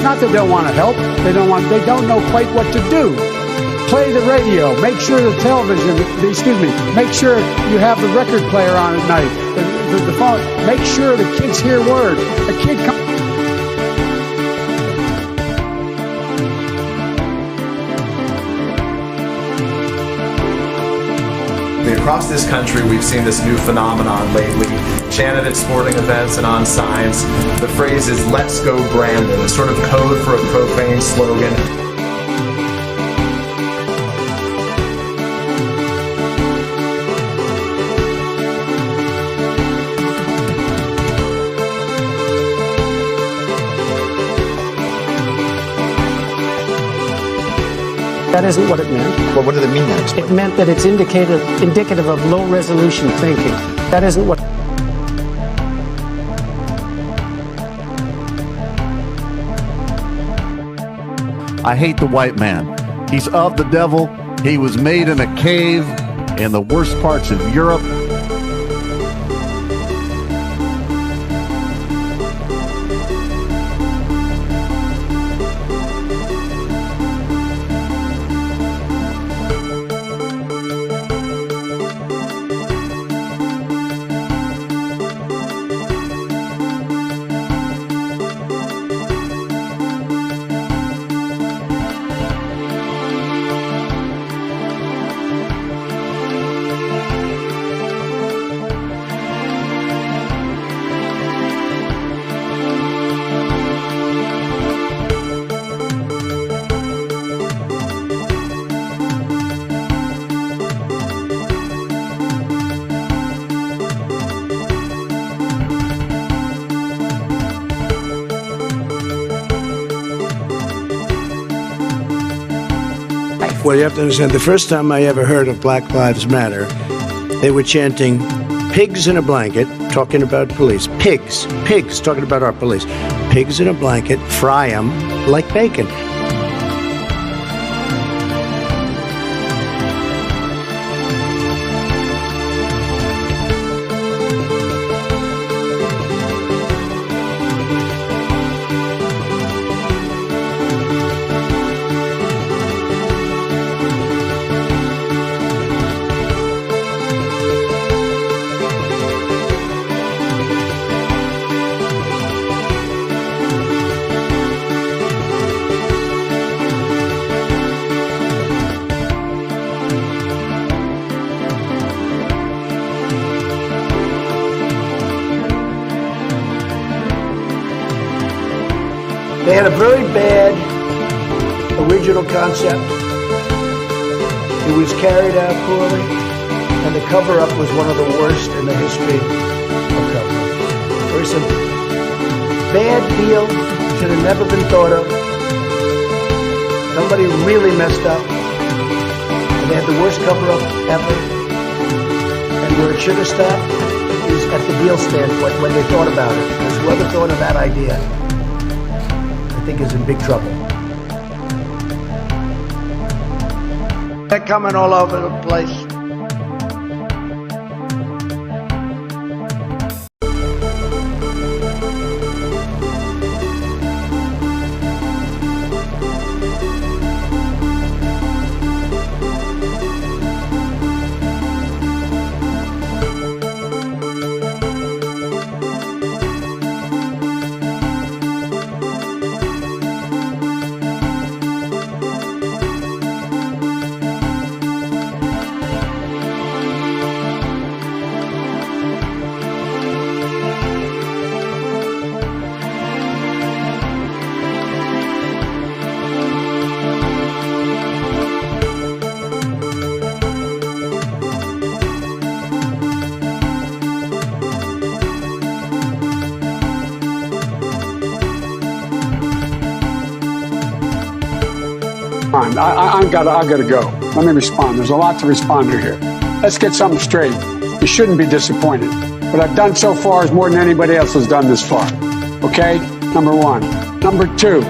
not that they don't want to help. They don't know quite what to do. Play the radio. Make sure the television, make sure you have the record player on at night. The phone. Make sure the kids hear word. A kid comes. Across this country, we've seen this new phenomenon lately, chanted at sporting events and on signs. The phrase is, "Let's go Brandon," a sort of code for a profane slogan. That isn't what it meant. Well, what did it mean then? It meant that it's indicative of low-resolution thinking. That isn't what... I hate the white man. He's of the devil. He was made in a cave in the worst parts of Europe. Well, you have to understand, the first time I ever heard of Black Lives Matter, they were chanting, "Pigs in a blanket," talking about police. Pigs, talking about our police. Pigs in a blanket, fry them like bacon. They had a very bad original concept. It was carried out poorly, and the cover-up was one of the worst in the history of cover-ups. Very simple. Bad deal, should have never been thought of. Somebody really messed up, and they had the worst cover-up ever. And where it should have stopped is at the deal standpoint when they thought about it. Because whoever thought of that idea, I think, is in big trouble. They're coming all over the place. I've got to go. Let me respond. There's a lot to respond to here. Let's get something straight. You shouldn't be disappointed. What I've done so far is more than anybody else has done this far. Okay? Number one. Number two,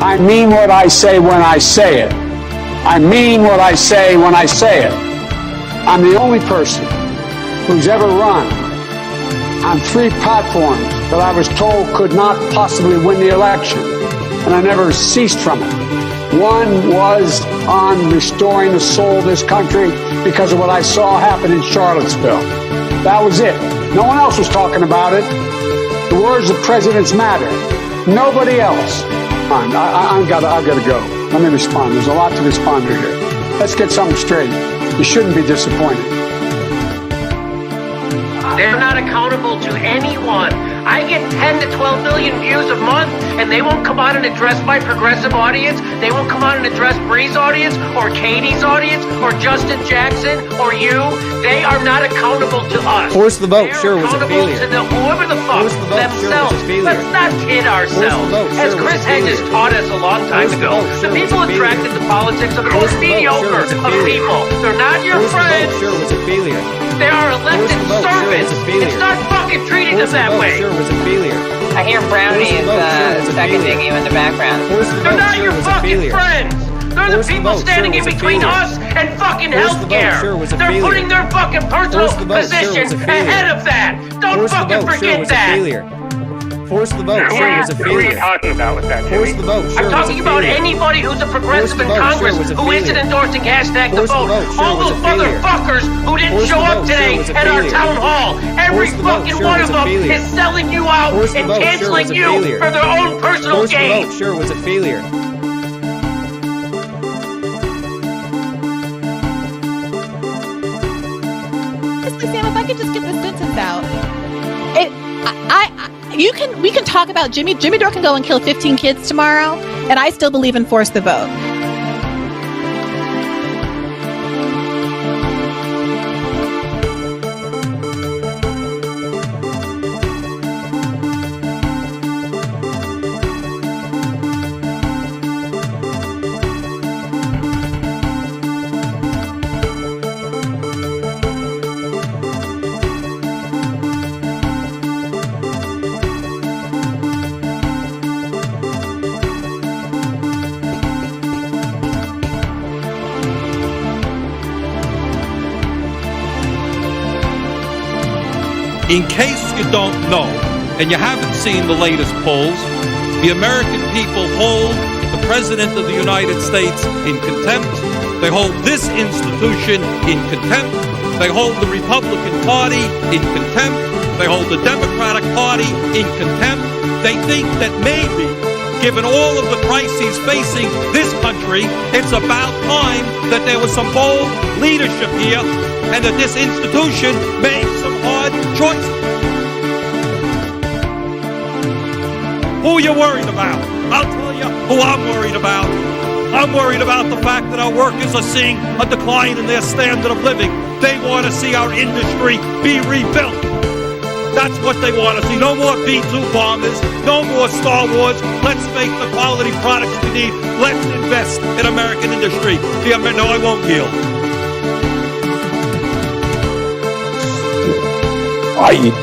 I mean what I say when I say it. I mean what I say when I say it. I'm the only person who's ever run on 3 platforms that I was told could not possibly win the election. and I never ceased from it. One was on restoring the soul of this country because of what I saw happen in Charlottesville. That was it. No one else was talking about it. The words of presidents matter. Nobody else. I gotta go. Let me respond. There's a lot to respond to here. Let's get something straight. You shouldn't be disappointed. They're not accountable to anyone. I get 10 to 12 million views a month, and they won't come out and address my progressive audience. They won't come out and address Bree's audience, or Katie's audience, or Justin Jackson, or you. They are not accountable to us. Force the vote, sure, was a failure. To whoever the fuck themselves. Let's not kid ourselves. As Chris Hedges taught us a long time ago, the people attracted to politics are the most mediocre of people. They're not your friends. Sure, was a failure. They are elected servants. It's not fucking treating them that way. Sure was a failure. I hear Brownie is seconding you in the background. They're not your fucking friends. They're the people standing in between us and fucking healthcare. They're putting their fucking personal position ahead of that. Don't fucking forget that. Force the vote, sure, was a failure. What are you talking about with that, Force the vote, sure, I'm talking about anybody who's a progressive in Congress who isn't endorsing hashtag the vote. All those motherfuckers who didn't show up today at our town hall. Every fucking one of them is selling you out and canceling you for their own personal gain. Force the vote, sure, was a failure. Sam, if I could just get this sentence out. We can talk about Jimmy Dore can go and kill 15 kids tomorrow, and I still believe in force the vote. In case you don't know, and you haven't seen the latest polls, the American people hold the President of the United States in contempt. They hold this institution in contempt. They hold the Republican Party in contempt. They hold the Democratic Party in contempt. They think that maybe, given all of the crises facing this country, it's about time that there was some bold leadership here and that this institution made some hard choices. Who are you worried about? I'll tell you who I'm worried about. I'm worried about the fact that our workers are seeing a decline in their standard of living. They want to see our industry be rebuilt. That's what they want to see. No more B-2 bombers. No more Star Wars. Let's make the quality products we need. Let's invest in American industry. No, I won't yield. I eat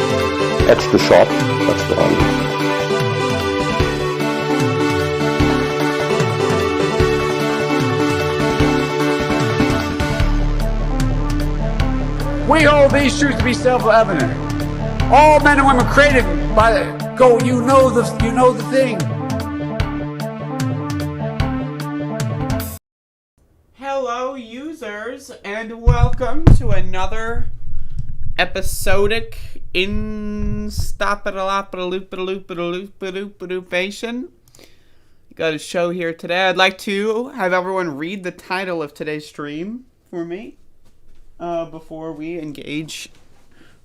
extra sharp. That's what I eat. We hold these truths to be self-evident. All men and women created by the go. You know the thing. Hello, users, and welcome to another episodic instapidaloopidaloopidaloopidaloopidaloopidaloopation. Got a show here today. I'd like to have everyone read the title of today's stream for me before we engage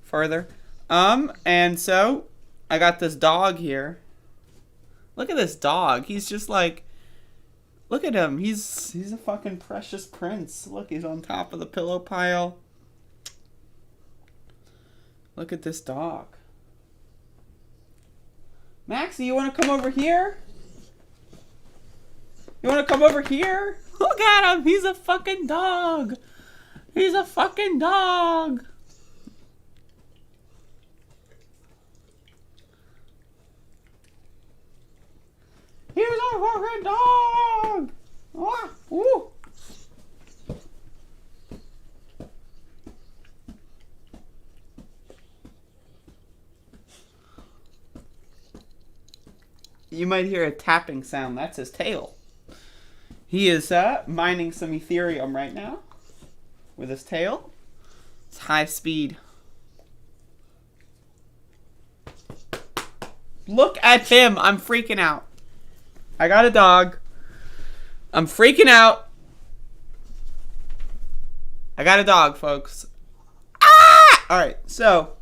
further. And so I got this dog here. Look at this dog. He's just like, look at him. He's a fucking precious prince. Look, he's on top of the pillow pile. Look at this dog. Maxie, you want to come over here? You want to come over here? Look at him. He's a fucking dog. He's a fucking dog. He's a fucking dog. Ah, ooh. You might hear a tapping sound. That's his tail. He is mining some Ethereum right now with his tail. It's high speed. Look at him. I'm freaking out. I got a dog. I'm freaking out. I got a dog, folks. Ah! All right, so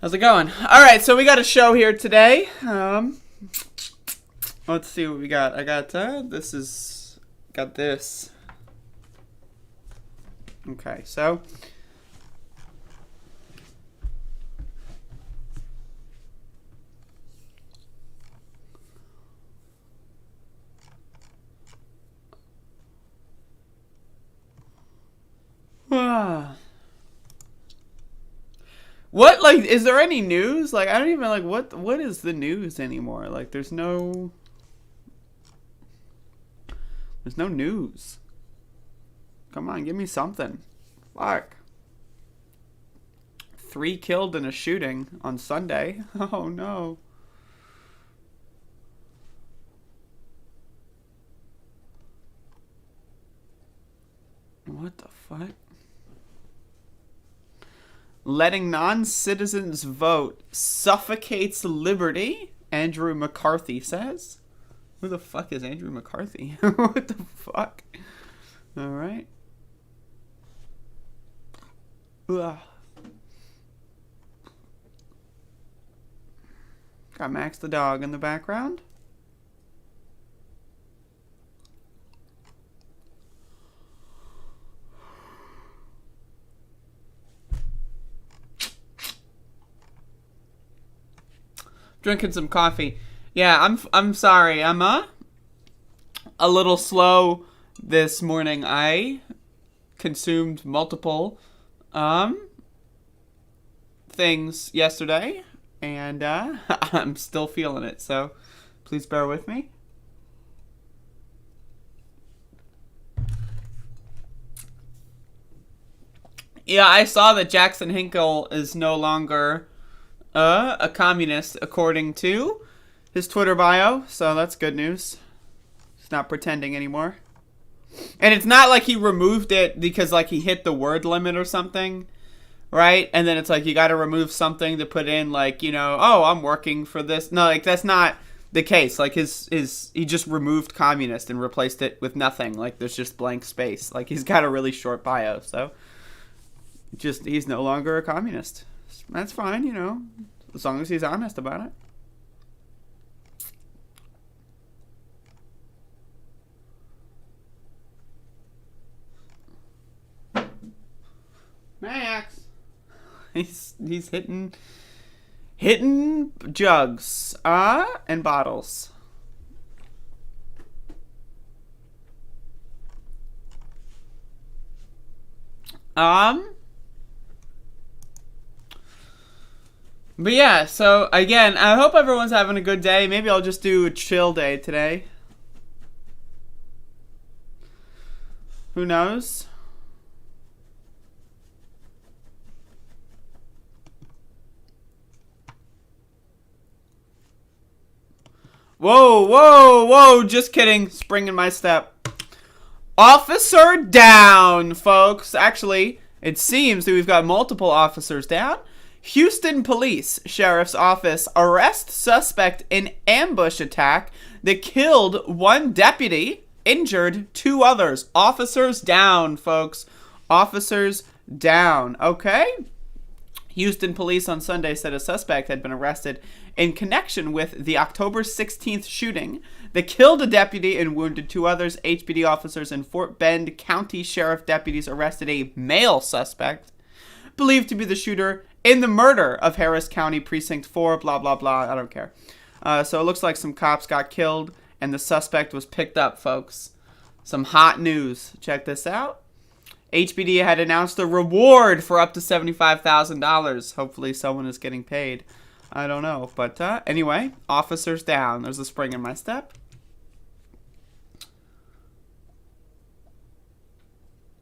how's it going? All right, so we got a show here today. Let's see what we got. I got this. Okay, so what, like, is there any news? Like, I don't even, like, what is the news anymore? Like, there's no news. Come on, give me something. Fuck. 3 killed in a shooting on Sunday. Oh, no. What the fuck? Letting non-citizens vote suffocates liberty, Andrew McCarthy says. Who the fuck is Andrew McCarthy? What the fuck? All right. Ugh. Got Max the dog in the background. Drinking some coffee. Yeah, I'm sorry. I'm a little slow this morning. I consumed multiple things yesterday, and I'm still feeling it. So please bear with me. Yeah, I saw that Jackson Hinkle is no longer a communist, according to his Twitter bio, so that's good news. He's not pretending anymore. And it's not like he removed it because, like, he hit the word limit or something, right? And then it's like you got to remove something to put in, like, you know, oh, I'm working for this. No, like, that's not the case. Like, he just removed communist and replaced it with nothing. Like, there's just blank space. Like, he's got a really short bio, so just he's no longer a communist. That's fine, you know, as long as he's honest about it. Max, he's hitting jugs and bottles. But yeah, so again, I hope everyone's having a good day. Maybe I'll just do a chill day today. Who knows? Whoa, whoa, whoa, just kidding. Spring in my step. Officer down, folks. Actually, it seems that we've got multiple officers down. Houston Police Sheriff's Office arrest suspect in ambush attack that killed 1 deputy, injured 2 others. Officers down, folks. Officers down. Okay? Houston police on Sunday said a suspect had been arrested in connection with the October 16th shooting that killed a deputy and wounded 2 others. HPD officers and Fort Bend County Sheriff deputies arrested a male suspect believed to be the shooter in the murder of Harris County Precinct 4, blah, blah, blah. I don't care. So it looks like some cops got killed and the suspect was picked up, folks. Some hot news. Check this out. HPD had announced a reward for up to $75,000. Hopefully someone is getting paid. I don't know. But anyway, officers down. There's a spring in my step.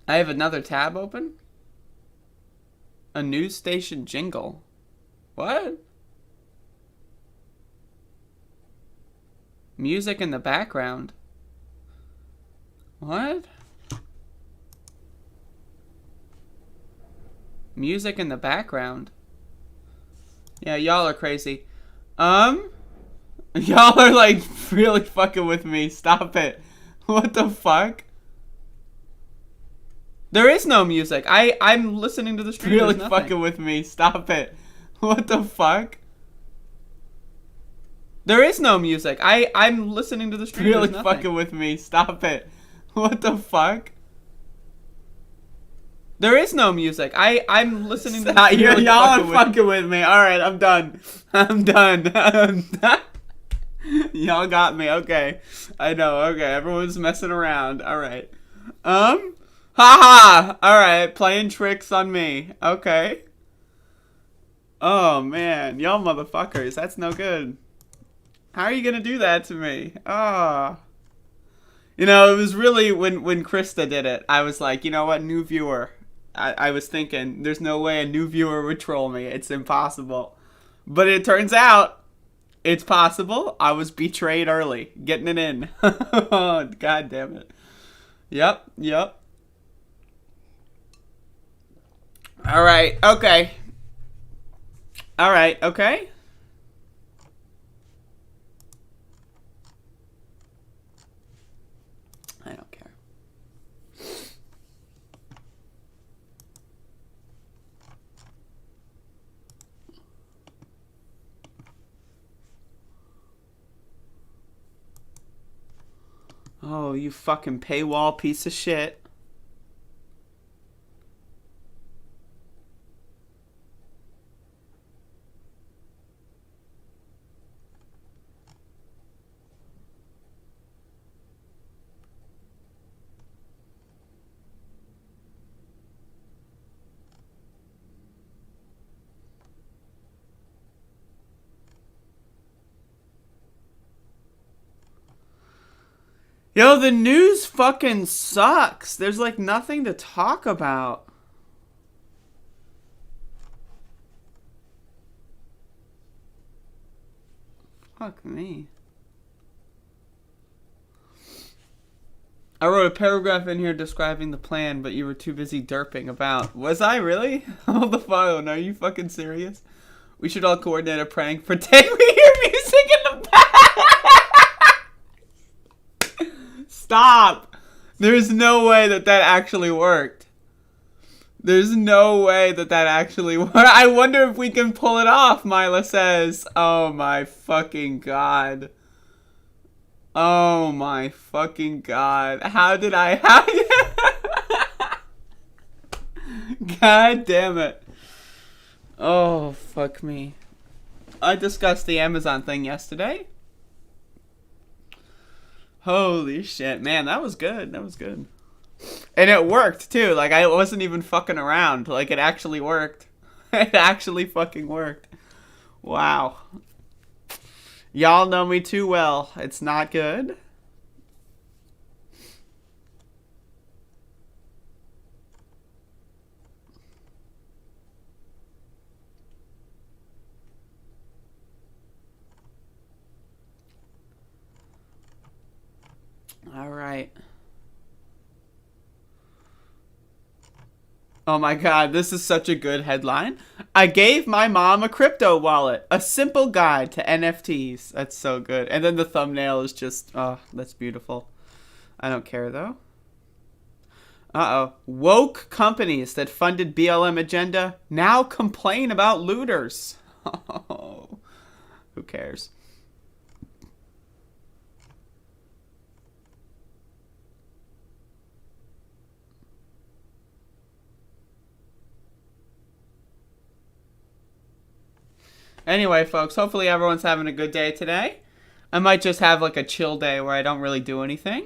I have another tab open. A news station jingle. What? Music in the background. What? Music in the background. Yeah, y'all are crazy. Y'all are like really fucking with me. Stop it. What the fuck? There is no music. I'm listening to the stream. Really fucking with me. Stop it. What the fuck? There is no music. I'm listening to the stream. Really fucking with me. Stop it. What the fuck? There is no music. I'm listening to the stream. Y'all are fucking with me. Alright, I'm done. I'm done. Y'all got me. Okay. I know. Okay. Everyone's messing around. Alright. Haha! Alright. Playing tricks on me. Okay. Oh, man. Y'all motherfuckers. That's no good. How are you gonna do that to me? Oh. You know, it was really when Krista did it, I was like, you know what, new viewer. I was thinking, there's no way a new viewer would troll me. It's impossible. But it turns out, it's possible. I was betrayed early. Getting it in. Oh, God damn it. Yep. Alright, okay. Alright, okay. I don't care. Oh, you fucking paywall piece of shit. Yo, the news fucking sucks. There's like nothing to talk about. Fuck me. I wrote a paragraph in here describing the plan, but you were too busy derping about. Was I really? Hold the phone. Are you fucking serious? We should all coordinate a prank. Pretend we hear music in the back. Stop! There's no way that actually worked. There's no way that actually worked. I wonder if we can pull it off, Mila says. Oh my fucking god. Oh my fucking god. How did I... God damn it. Oh, fuck me. I discussed the Amazon thing yesterday. Holy shit, man, that was good. That was good. And it worked, too. Like, I wasn't even fucking around. Like, it actually worked. It actually fucking worked. Wow. Y'all know me too well. It's not good. All right. Oh my god, this is such a good headline. I gave my mom a crypto wallet. A simple guide to NFTs. That's so good. And then the thumbnail is just, oh, that's beautiful. I don't care though. Uh-oh. Woke companies that funded BLM agenda now complain about looters. Oh, who cares? Anyway, folks, hopefully everyone's having a good day today. I might just have like a chill day where I don't really do anything.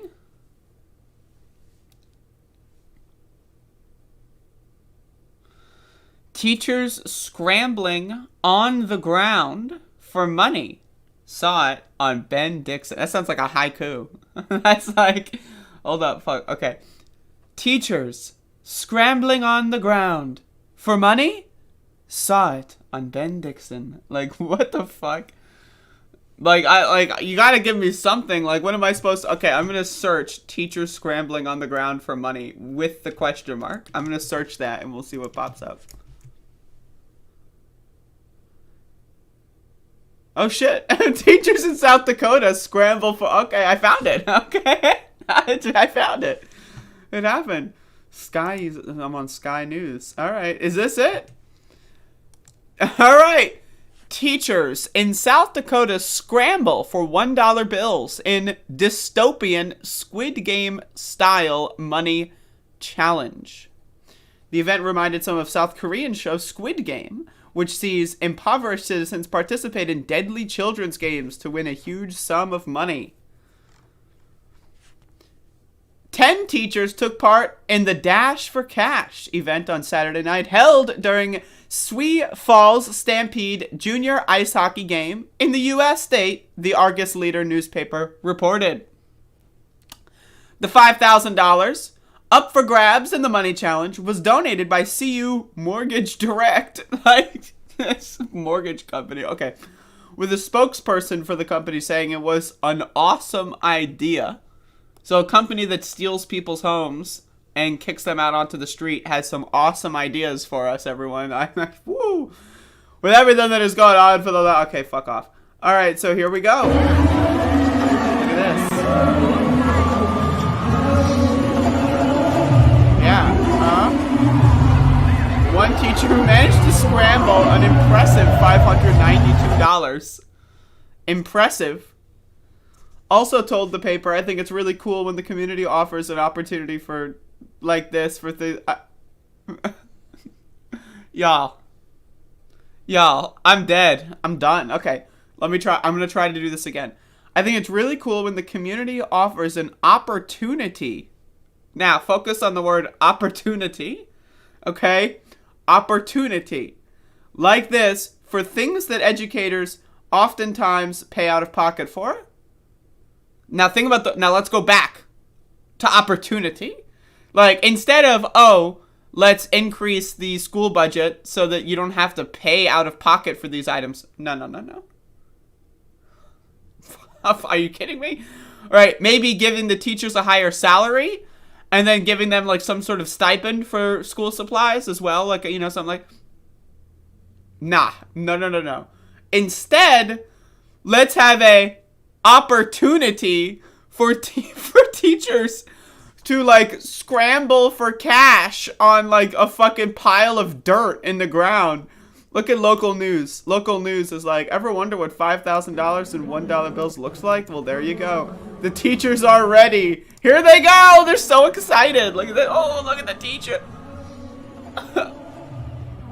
Teachers scrambling on the ground for money. Saw it on Ben Dixon. That sounds like a haiku. That's like, hold up, fuck. Okay. Teachers scrambling on the ground for money Saw it on Ben Dixon. Like, what the fuck? Like, you gotta give me something. Like, what am I supposed to... Okay, I'm gonna search teachers scrambling on the ground for money with the question mark. I'm gonna search that and we'll see what pops up. Oh, shit. Teachers in South Dakota scramble for... Okay, I found it. Okay. I found it. It happened. I'm on Sky News. All right. Is this it? All right. Teachers in South Dakota scramble for $1 bills in dystopian Squid Game style money challenge. The event reminded some of South Korean show Squid Game, which sees impoverished citizens participate in deadly children's games to win a huge sum of money. 10 teachers took part in the Dash for Cash event on Saturday night, held during Sioux Falls Stampede Junior Ice Hockey game in the U.S. state, the Argus Leader newspaper reported. The $5,000 up for grabs in the money challenge was donated by CU Mortgage Direct, like this mortgage company. Okay. With a spokesperson for the company saying it was an awesome idea. So a company that steals people's homes and kicks them out onto the street has some awesome ideas for us, everyone. I'm like, woo! With everything that has gone on for the... Okay, fuck off. All right, so here we go. Look at this. Yeah. One teacher who managed to scramble an impressive $592. Impressive. Also told the paper, I think it's really cool when the community offers an opportunity for, like this, for y'all, I'm dead. I'm done. Okay, let me try. I'm going to try to do this again. I think it's really cool when the community offers an opportunity. Now, focus on the word opportunity. Okay? Opportunity. Like this, for things that educators oftentimes pay out of pocket for. Now think about now let's go back to opportunity. Like, instead of, oh, let's increase the school budget so that you don't have to pay out of pocket for these items. No. Are you kidding me? All right, maybe giving the teachers a higher salary and then giving them like some sort of stipend for school supplies as well. Like, you know, something like, nah, no. Instead, let's have a opportunity for teachers to like scramble for cash on like a fucking pile of dirt in the ground. Look at local news. Local news is like, ever wonder what $5,000 in $1 bills looks like? Well, there you go. The teachers are ready. Here they go. They're so excited. Look at that. Oh, look at the teacher.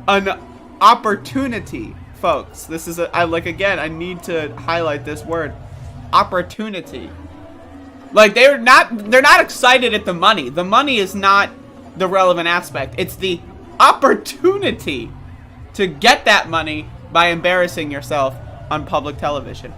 An opportunity, folks. This is again, I need to highlight this word. Opportunity. Like, they're not excited at the money. The money is not the relevant aspect. It's the opportunity to get that money by embarrassing yourself on public television.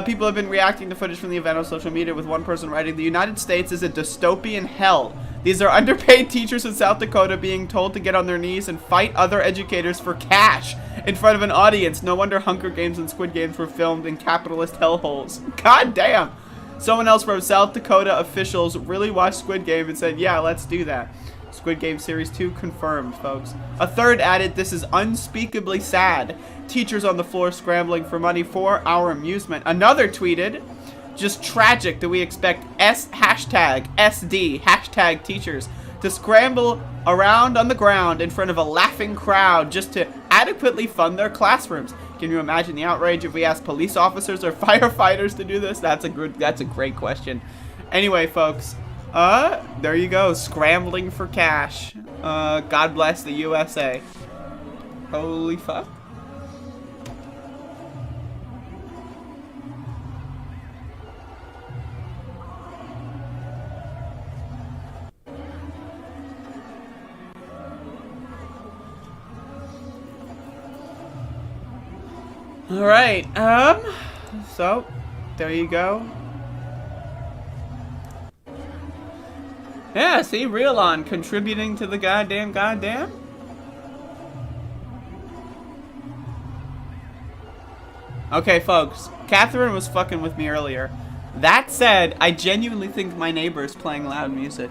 People have been reacting to footage from the event on social media, with one person writing, "The United States is a dystopian hell. These are underpaid teachers in South Dakota being told to get on their knees and fight other educators for cash in front of an audience. No wonder Hunger Games and Squid Games were filmed in capitalist hellholes." God damn. Someone else wrote, "South Dakota officials really watched Squid Game and said, yeah, let's do that. Squid Game Series 2 confirmed, folks." A third added, "This is unspeakably sad. Teachers on the floor scrambling for money for our amusement." Another tweeted, "Just tragic that we expect hashtag SD, hashtag teachers, to scramble around on the ground in front of a laughing crowd just to adequately fund their classrooms. Can you imagine the outrage if we asked police officers or firefighters to do this?" That's a great question. Anyway, folks, there you go, scrambling for cash. God bless the USA. Holy fuck. All right, so there you go. Yeah, see, Real On contributing to the goddamn. Okay, folks. Catherine was fucking with me earlier. That said, I genuinely think my neighbor is playing loud music.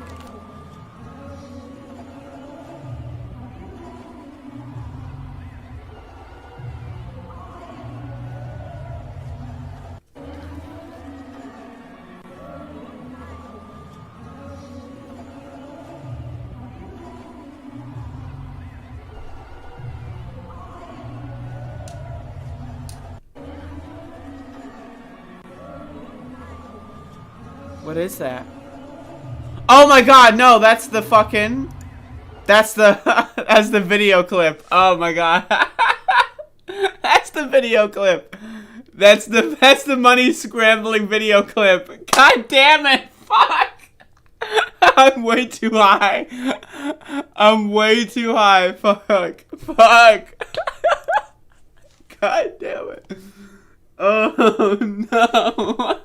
What is that? Oh my god, no, that's the fucking... That's the... that's the video clip. Oh my god. That's the video clip. That's the money scrambling video clip. God damn it. Fuck. I'm way too high. I'm way too high. Fuck. Fuck. God damn it. Oh no.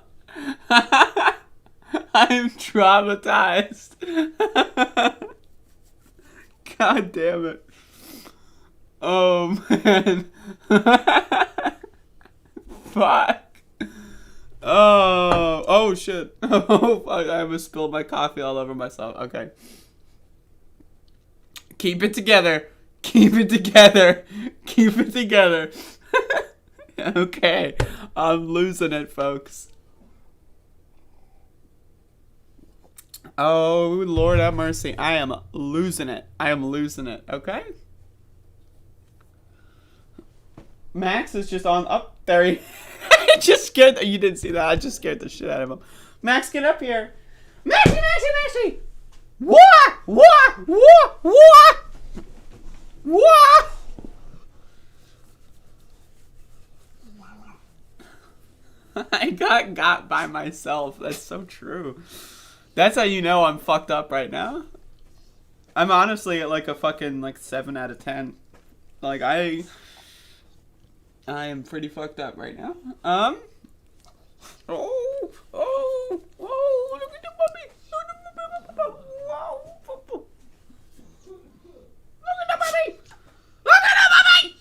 I'm traumatized. God damn it. Oh man. Fuck. Oh shit. Oh fuck, I almost spilled my coffee all over myself. Okay. Keep it together. Keep it together. Keep it together. Okay. I'm losing it, folks. Oh, Lord have mercy. I am losing it. I am losing it. Okay? Max is just on up there. He just scared. You didn't see that. I just scared the shit out of him. Max, get up here. Maxie, Maxie, Maxie. What? What? What? What? What? I got by myself. That's so true. That's how you know I'm fucked up right now. I'm honestly at like a fucking like 7 out of 10. Like I am pretty fucked up right now. Oh, look at the puppy. Look at the puppy. Look at the puppy. Look at the puppy.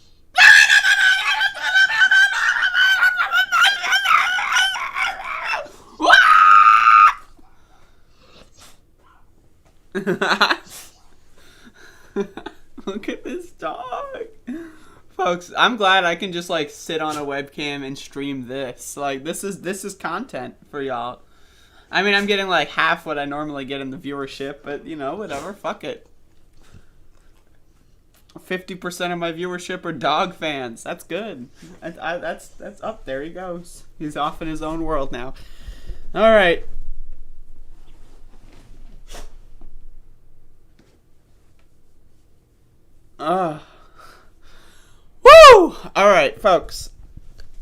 Look at this dog. Folks, I'm glad I can just like sit on a webcam and stream this. Like this is content for y'all. I mean, I'm getting like half what I normally get in the viewership, but you know, whatever, fuck it. 50% of my viewership are dog fans. That's good. That's up. There he goes. He's off in his own world now. All right. Woo! All right, folks.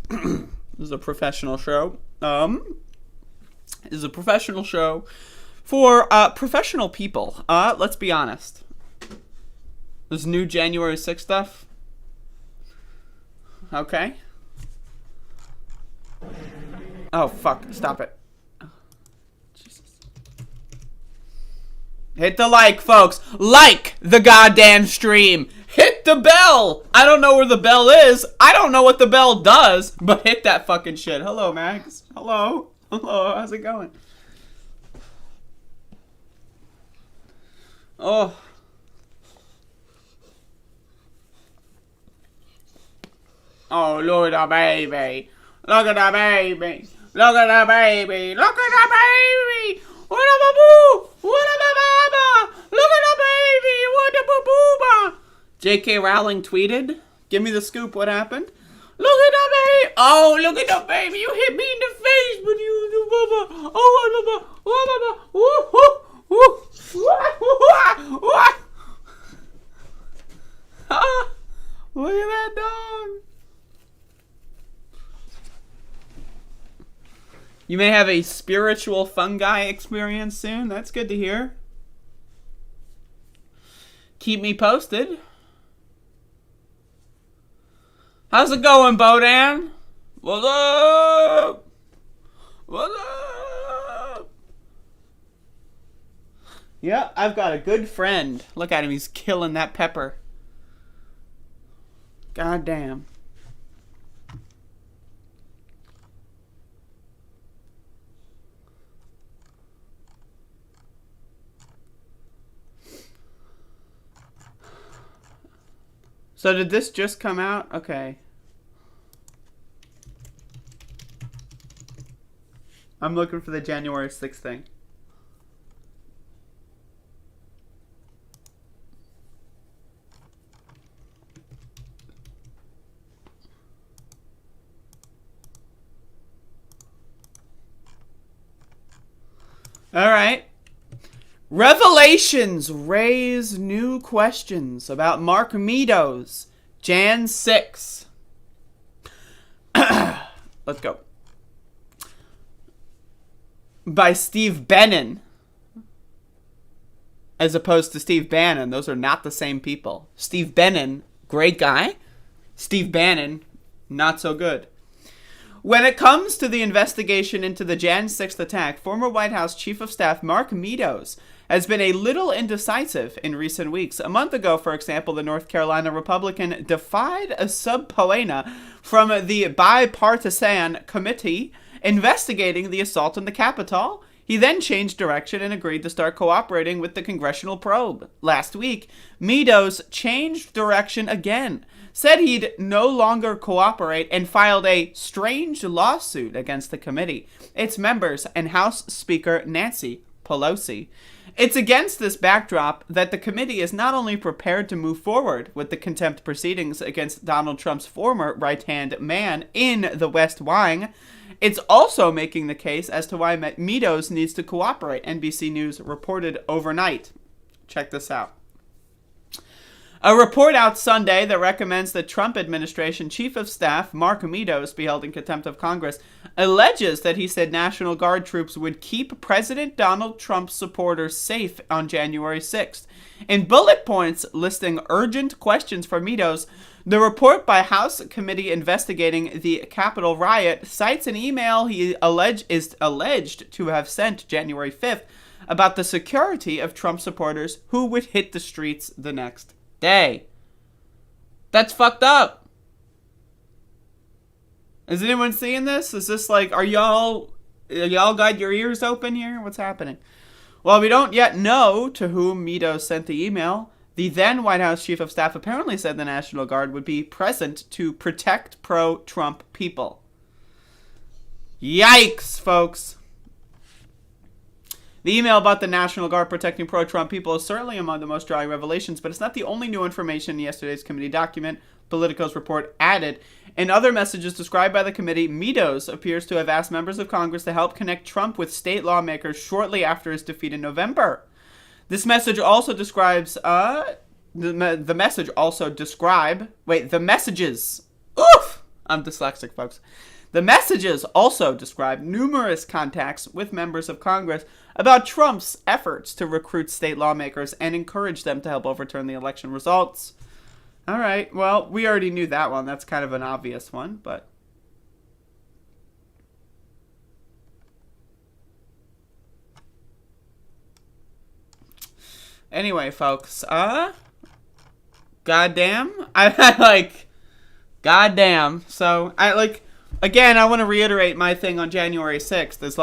This is a professional show. This is a professional show for professional people. Let's be honest. This new January 6th stuff. Okay. Oh fuck! Stop it. Hit the like, folks. Like the goddamn stream. Hit the bell. I don't know where the bell is. I don't know what the bell does, but hit that fucking shit. Hello, Max. Hello. Hello. How's it going? Oh. Oh, look at the baby. Look at the baby. Look at the baby. Look at the baby. What a boo! What a baba! Look at the baby! What a boo-booba! J.K. Rowling tweeted, "Give me the scoop. What happened? Look at the baby! Oh, look at the baby! You hit me in the face, but you baba! Oh, baba! Look at that dog! You may have a spiritual fungi experience soon. That's good to hear. Keep me posted. How's it going, Bodan? What's up? What's up? Yeah, I've got a good friend. Look at him. He's killing that pepper. God damn. So did this just come out? Okay. I'm looking for the January 6th thing. All right. Revelations raise new questions about Mark Meadows. Jan 6. Let's go. By Steve Bannon. As opposed to Steve Bannon. Those are not the same people. Steve Bannon, great guy. Steve Bannon, not so good. When it comes to the investigation into the Jan 6th attack, former White House Chief of Staff Mark Meadows has been a little indecisive in recent weeks. A month ago, for example, the North Carolina Republican defied a subpoena from the bipartisan committee investigating the assault on the Capitol. He then changed direction and agreed to start cooperating with the congressional probe. Last week, Meadows changed direction again, said he'd no longer cooperate, and filed a strange lawsuit against the committee, its members, and House Speaker Nancy Pelosi. It's against this backdrop that the committee is not only prepared to move forward with the contempt proceedings against Donald Trump's former right-hand man in the West Wing, it's also making the case as to why Meadows needs to cooperate, NBC News reported overnight. Check this out. A report out Sunday that recommends the Trump administration Chief of Staff Mark Meadows be held in contempt of Congress alleges that he said National Guard troops would keep President Donald Trump's supporters safe on January 6th. In bullet points listing urgent questions for Meadows, the report by House Committee investigating the Capitol riot cites an email he is alleged to have sent January 5th about the security of Trump supporters who would hit the streets the next day. That's fucked up. Is anyone seeing this? Is this like, are y'all got your ears open here? What's happening? Well, we don't yet know to whom Meadows sent the email. The then White House Chief of Staff apparently said the National Guard would be present to protect pro-Trump people. Yikes, folks. The email about the National Guard protecting pro-Trump people is certainly among the most jarring revelations, but it's not the only new information in yesterday's committee document, Politico's report added. In other messages described by the committee, Meadows appears to have asked members of Congress to help connect Trump with state lawmakers shortly after his defeat in November. This message also describes, the messages. Oof! I'm dyslexic, folks. The messages also describe numerous contacts with members of Congress about Trump's efforts to recruit state lawmakers and encourage them to help overturn the election results. All right, well, we already knew that one. That's kind of an obvious one, but... Anyway, folks, goddamn. Goddamn. So, again, I want to reiterate my thing on January 6th is,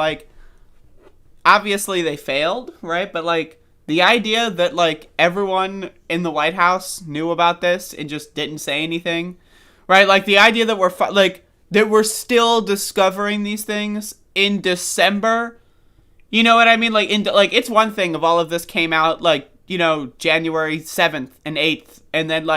obviously they failed, right? But, the idea that, everyone in the White House knew about this and just didn't say anything, right? The idea that we're still discovering these things in December, you know what I mean? It's one thing if all of this came out, January 7th and 8th, and then,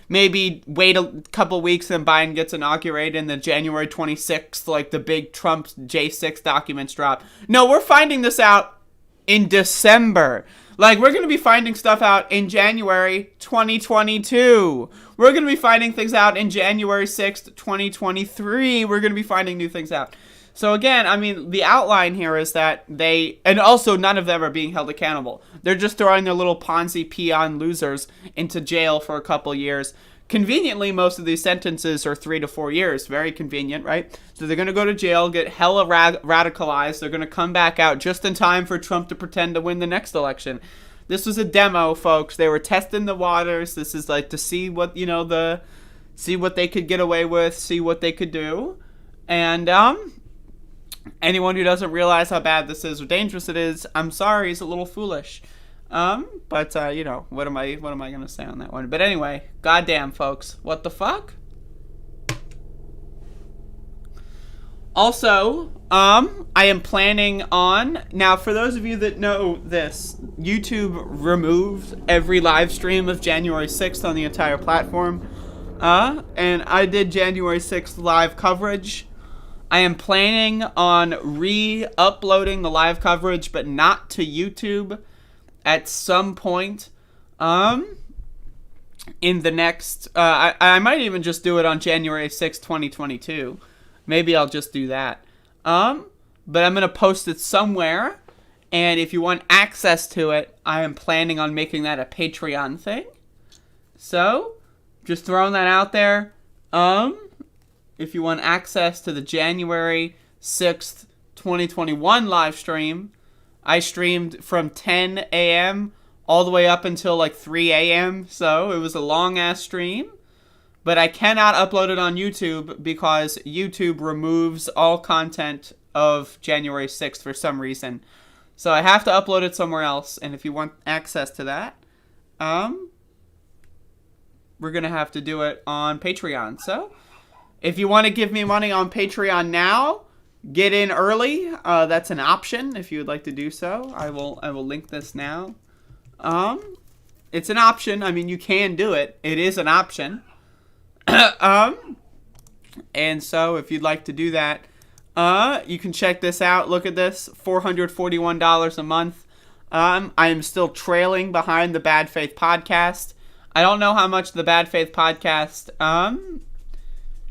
maybe wait a couple weeks and Biden gets inaugurated and then January 26th, the big Trump J6 documents drop. No, we're finding this out in December. We're going to be finding stuff out in January 2022. We're going to be finding things out in January 6th, 2023. We're going to be finding new things out. So again, I mean, the outline here is that and also none of them are being held accountable. They're just throwing their little Ponzi peon losers into jail for a couple years. Conveniently, most of these sentences are 3 to 4 years. Very convenient, right? So they're going to go to jail, get hella radicalized. They're going to come back out just in time for Trump to pretend to win the next election. This was a demo, folks. They were testing the waters. This is to see what, see what they could get away with, see what they could do. And, anyone who doesn't realize how bad this is or dangerous it is, I'm sorry, is a little foolish. But you know, what am I gonna say on that one? But anyway, goddamn, folks, what the fuck? Also, I am planning on, now for those of you that know this, YouTube removed every live stream of January 6th on the entire platform. And I did January 6th live coverage. I am planning on re-uploading the live coverage, but not to YouTube at some point. In the next, I might even just do it on January 6th, 2022. Maybe I'll just do that. But I'm going to post it somewhere. And if you want access to it, I am planning on making that a Patreon thing. So, just throwing that out there. If you want access to the January 6th, 2021 live stream, I streamed from 10 a.m. all the way up until like 3 a.m. So, it was a long-ass stream. But I cannot upload it on YouTube because YouTube removes all content of January 6th for some reason. So I have to upload it somewhere else. And if you want access to that, we're going to have to do it on Patreon. So if you want to give me money on Patreon now, get in early. That's an option if you would like to do so. I will link this now. It's an option. I mean, you can do it. It is an option. And so if you'd like to do that, you can check this out. Look at this, $441 a month. I am still trailing behind the Bad Faith Podcast. I don't know how much the Bad Faith Podcast,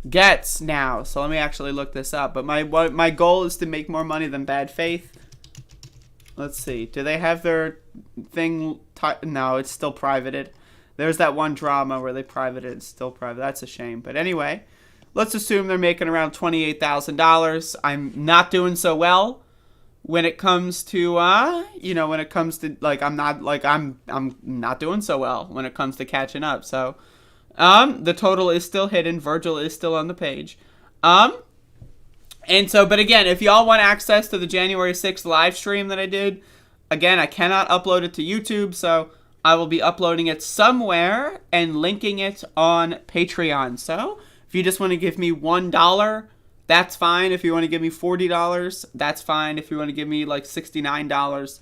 gets now. So let me actually look this up. But my goal is to make more money than Bad Faith. Let's see. Do they have their thing? No, it's still privated. There's that one drama where they privated it. It's still private. That's a shame. But anyway, let's assume they're making around $28,000. I'm not doing so well when it comes to, when it comes to, I'm not doing so well when it comes to catching up. So, the total is still hidden. Virgil is still on the page. And so, but again, if y'all want access to the January 6th live stream that I did, again, I cannot upload it to YouTube, so I will be uploading it somewhere and linking it on Patreon. So, if you just want to give me $1, that's fine. If you want to give me $40, that's fine. If you want to give me like $69,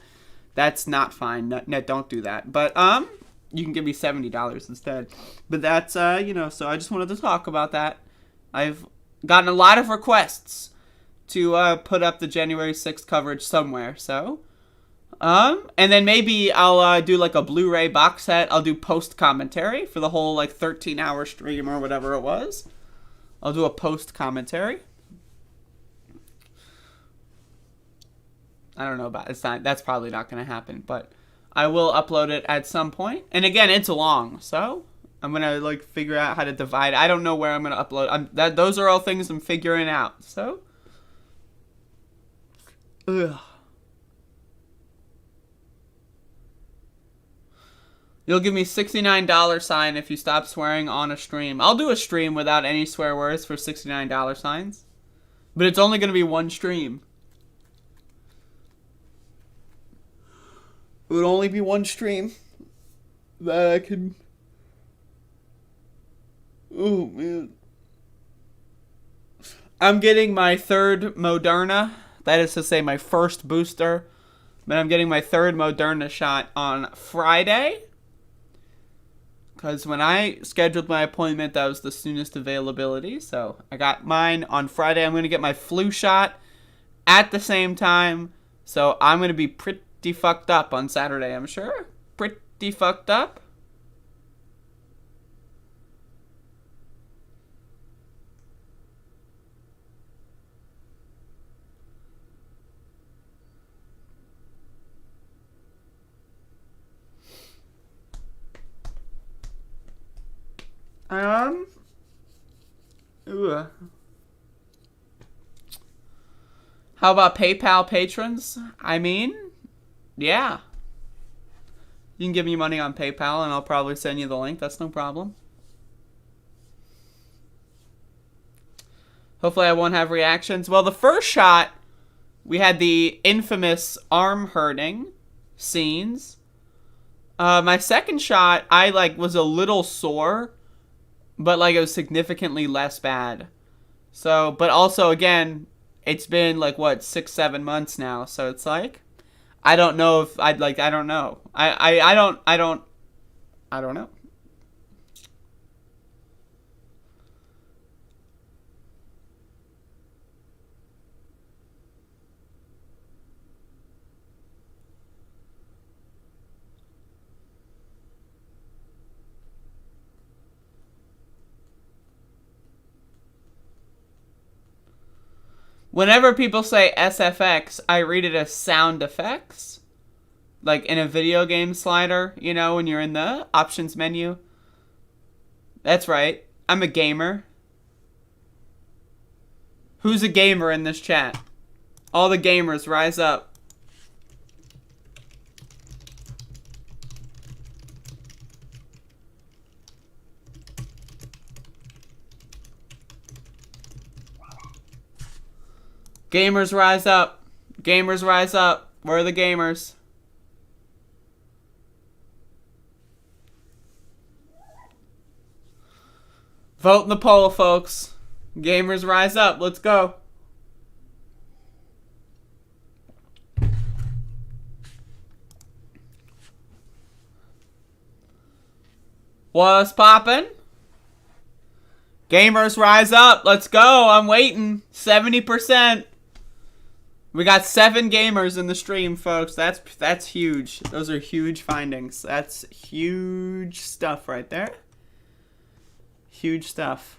that's not fine. No, don't do that. But you can give me $70 instead. But that's so I just wanted to talk about that. I've gotten a lot of requests to put up the January 6th coverage somewhere. So. And then maybe I'll do like a Blu-ray box set. I'll do post commentary for the whole like 13-hour stream or whatever it was. I'll do a post commentary. I don't know about it's not. That's probably not going to happen, but I will upload it at some point. And again, it's long, so I'm gonna like figure out how to divide. I don't know where I'm gonna upload. Those are all things I'm figuring out. So. Ugh. You'll give me $69 sign if you stop swearing on a stream. I'll do a stream without any swear words for $69 signs. But it's only going to be one stream. It would only be one stream that I can... Oh, man. I'm getting my third Moderna. That is to say my first booster. But I'm getting my third Moderna shot on Friday. Because when I scheduled my appointment, that was the soonest availability. So I got mine on Friday. I'm going to get my flu shot at the same time. So I'm going to be pretty fucked up on Saturday, I'm sure. Pretty fucked up. How about PayPal patrons? I mean, yeah. You can give me money on PayPal and I'll probably send you the link. That's no problem. Hopefully I won't have reactions. Well, the first shot, we had the infamous arm hurting scenes. My second shot, I like was a little sore, but like it was significantly less bad. So, but also again, it's been like what 6-7 months now. So it's like, I don't know if I'd like. I don't know. I don't know. Whenever people say SFX, I read it as sound effects. Like in a video game slider, you know, when you're in the options menu. That's right. I'm a gamer. Who's a gamer in this chat? All the gamers, rise up. Gamers rise up. Gamers rise up. Where are the gamers? Vote in the poll, folks. Gamers rise up. Let's go. What's poppin'? Gamers rise up. Let's go. I'm waiting. 70%. We got 7 gamers in the stream, folks. That's huge. Those are huge findings. That's huge stuff right there. Huge stuff.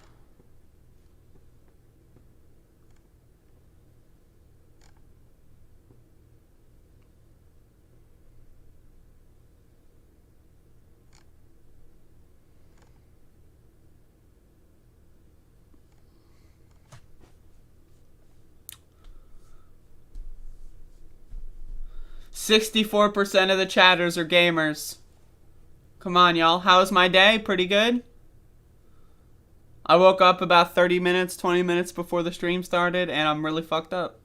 %64% of the chatters are gamers. Come on, y'all. How's my day? Pretty good? I woke up about 30 minutes, 20 minutes before the stream started, and I'm really fucked up.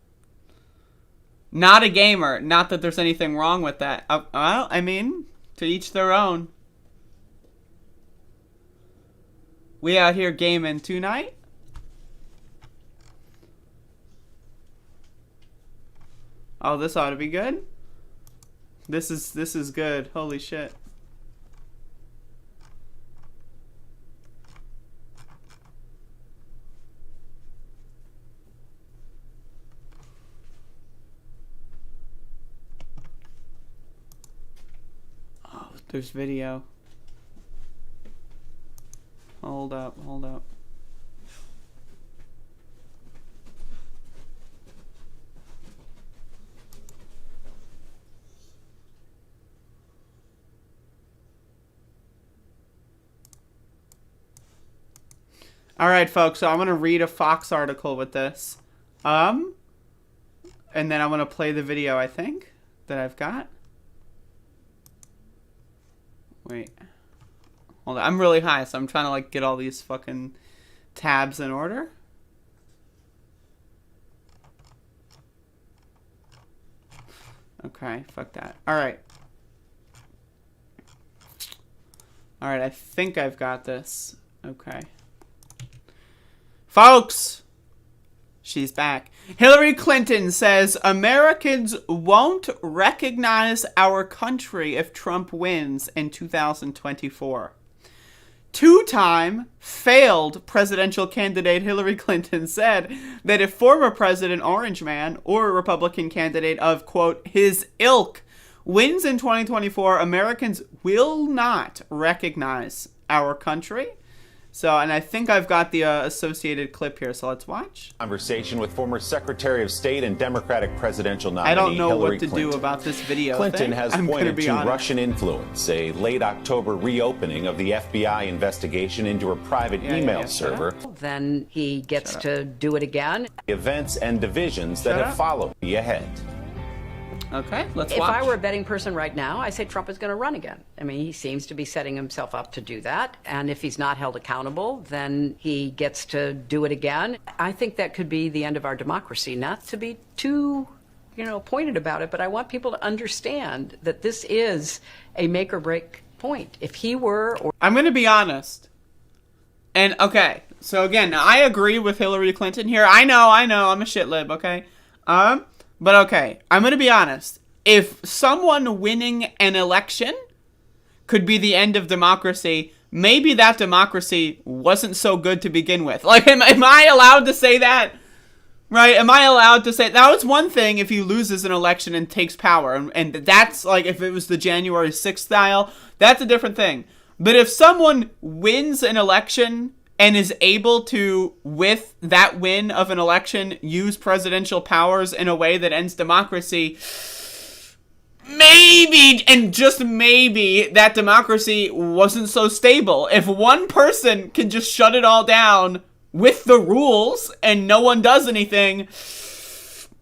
Not a gamer. Not that there's anything wrong with that. Well, I mean, to each their own. We out here gaming tonight. Oh, this ought to be good. This is good. Holy shit. Oh, there's video. Hold up, hold up. All right, folks, so I'm going to read a Fox article with this. And then I'm going to play the video, I think, that I've got. Wait. Hold on. I'm really high, so I'm trying to, like, get all these fucking tabs in order. Okay, fuck that. All right. All right, I think I've got this. Okay. Folks, she's back. Hillary Clinton says Americans won't recognize our country if Trump wins in 2024. Two-time failed presidential candidate Hillary Clinton said that if former President Orange Man or a Republican candidate of, quote, his ilk wins in 2024, Americans will not recognize our country. So, and I think I've got the associated clip here, so let's watch. Conversation with former Secretary of State and Democratic presidential nominee I don't know Hillary what to Clinton. do about this video. Clinton has I'm pointed to honest. Russian influence, a late October reopening of the FBI investigation into her private email server. Then he gets to do it again. Events and divisions that have followed ahead. Okay, let's watch. If I were a betting person right now, I say Trump is going to run again. I mean, he seems to be setting himself up to do that. And if he's not held accountable, then he gets to do it again. I think that could be the end of our democracy. Not to be too pointed about it, but I want people to understand that this is a make or break point. If he were... I'm going to be honest. And, okay, so again, I agree with Hillary Clinton here. I know, I'm a shit lib, okay? But okay, I'm going to be honest. If someone winning an election could be the end of democracy, maybe that democracy wasn't so good to begin with. Like, am I allowed to say that? Right? Am I allowed to say... Now, it's one thing if he loses an election and takes power. And that's, like, if it was the January 6th style, that's a different thing. But if someone wins an election and is able to, with that win of an election, use presidential powers in a way that ends democracy... Maybe, and just maybe, that democracy wasn't so stable. If one person can just shut it all down with the rules and no one does anything,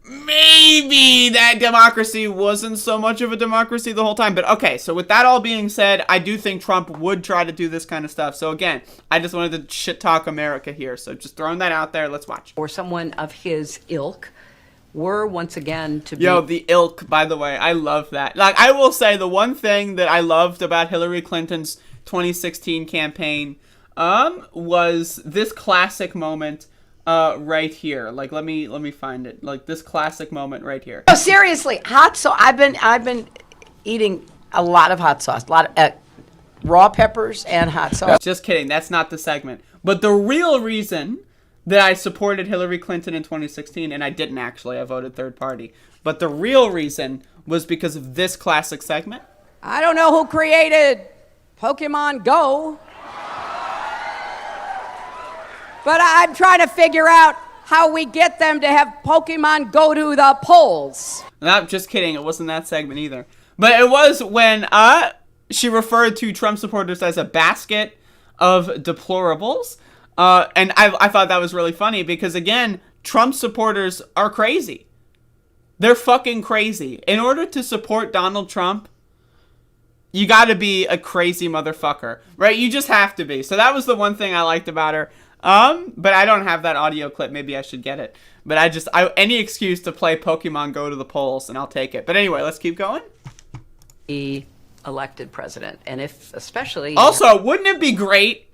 maybe that democracy wasn't so much of a democracy the whole time. But okay, so with that all being said, I do think Trump would try to do this kind of stuff. So again, I just wanted to shit talk America here. So just throwing that out there, let's watch. Or someone of his ilk were once again to be... Yo, the ilk, by the way, I love that. Like, I will say the one thing that I loved about Hillary Clinton's 2016 campaign was this classic moment right here. Like, let me find it. Like, this classic moment right here. Oh, seriously, hot sauce. I've been eating a lot of hot sauce, a lot of raw peppers and hot sauce. Just kidding. That's not the segment. But the real reason that I supported Hillary Clinton in 2016, and I didn't actually, I voted third party. But the real reason was because of this classic segment. I don't know who created Pokemon Go, but I'm trying to figure out how we get them to have Pokemon go to the polls. No, just kidding. It wasn't that segment either. But it was when she referred to Trump supporters as a basket of deplorables. And I thought that was really funny because, again, Trump supporters are crazy. They're fucking crazy. In order to support Donald Trump, you got to be a crazy motherfucker, right? You just have to be. So that was the one thing I liked about her. But I don't have that audio clip. Maybe I should get it. But any excuse to play Pokemon Go to the polls, and I'll take it. But anyway, let's keep going. He elected president, and especially... Also, wouldn't it be great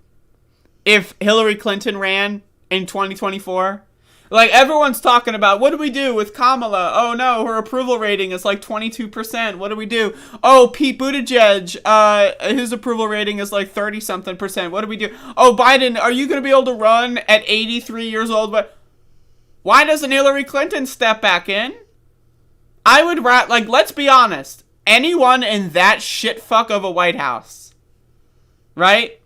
if Hillary Clinton ran in 2024? Like, everyone's talking about, what do we do with Kamala? Oh, no, her approval rating is like 22%. What do we do? Oh, Pete Buttigieg, his approval rating is like 30-something%. What do we do? Oh, Biden, are you going to be able to run at 83 years old? But why doesn't Hillary Clinton step back in? I would, let's be honest. Anyone in that shitfuck of a White House, right?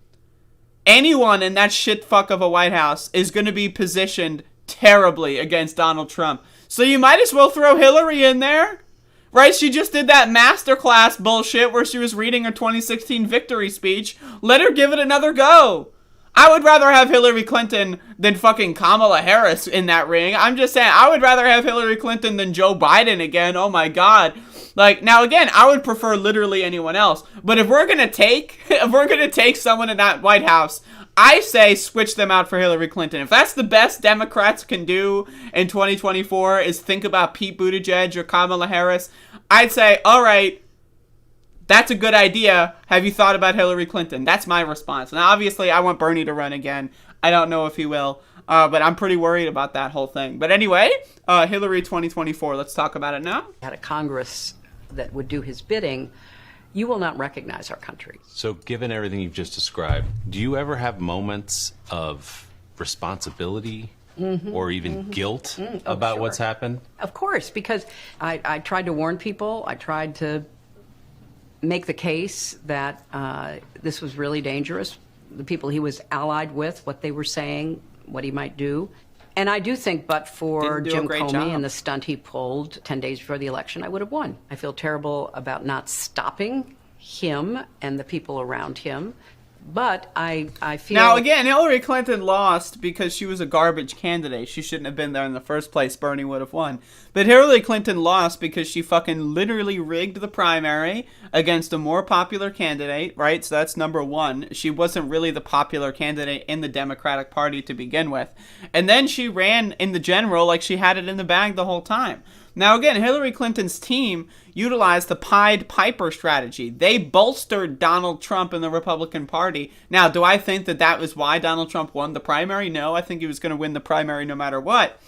Anyone in that shitfuck of a White House is going to be positioned terribly against Donald Trump. So you might as well throw Hillary in there, right? She just did that masterclass bullshit where she was reading her 2016 victory speech. Let her give it another go. I would rather have Hillary Clinton than fucking Kamala Harris in that ring. I'm just saying, I would rather have Hillary Clinton than Joe Biden again. Oh my God. Like, now again, I would prefer literally anyone else. But if we're gonna take someone in that White House, I say switch them out for Hillary Clinton. If that's the best Democrats can do in 2024 is think about Pete Buttigieg or Kamala Harris, I'd say, all right, that's a good idea. Have you thought about Hillary Clinton? That's my response. Now, obviously, I want Bernie to run again. I don't know if he will, but I'm pretty worried about that whole thing. But anyway, Hillary 2024, let's talk about it now. Had a Congress that would do his bidding, you will not recognize our country. So given everything you've just described, do you ever have moments of responsibility or even guilt about what's happened? Of course, because I tried to warn people. I tried to make the case that this was really dangerous. The people he was allied with, what they were saying, what he might do. And I do think, but for Jim Comey and the stunt he pulled 10 days before the election, I would have won. I feel terrible about not stopping him and the people around him. But I feel... Now, again, Hillary Clinton lost because she was a garbage candidate. She shouldn't have been there in the first place. Bernie would have won. But Hillary Clinton lost because she fucking literally rigged the primary against a more popular candidate, right? So that's number one. She wasn't really the popular candidate in the Democratic Party to begin with. And then she ran in the general like she had it in the bag the whole time. Now, again, Hillary Clinton's team utilized the Pied Piper strategy. They bolstered Donald Trump and the Republican Party. Now, do I think that that was why Donald Trump won the primary? No, I think he was going to win the primary no matter what.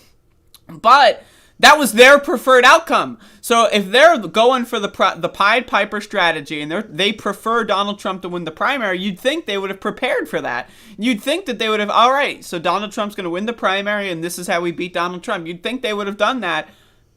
But that was their preferred outcome. So if they're going for the Pied Piper strategy and they prefer Donald Trump to win the primary, you'd think they would have prepared for that. You'd think that they would have, all right, so Donald Trump's going to win the primary and this is how we beat Donald Trump. You'd think they would have done that.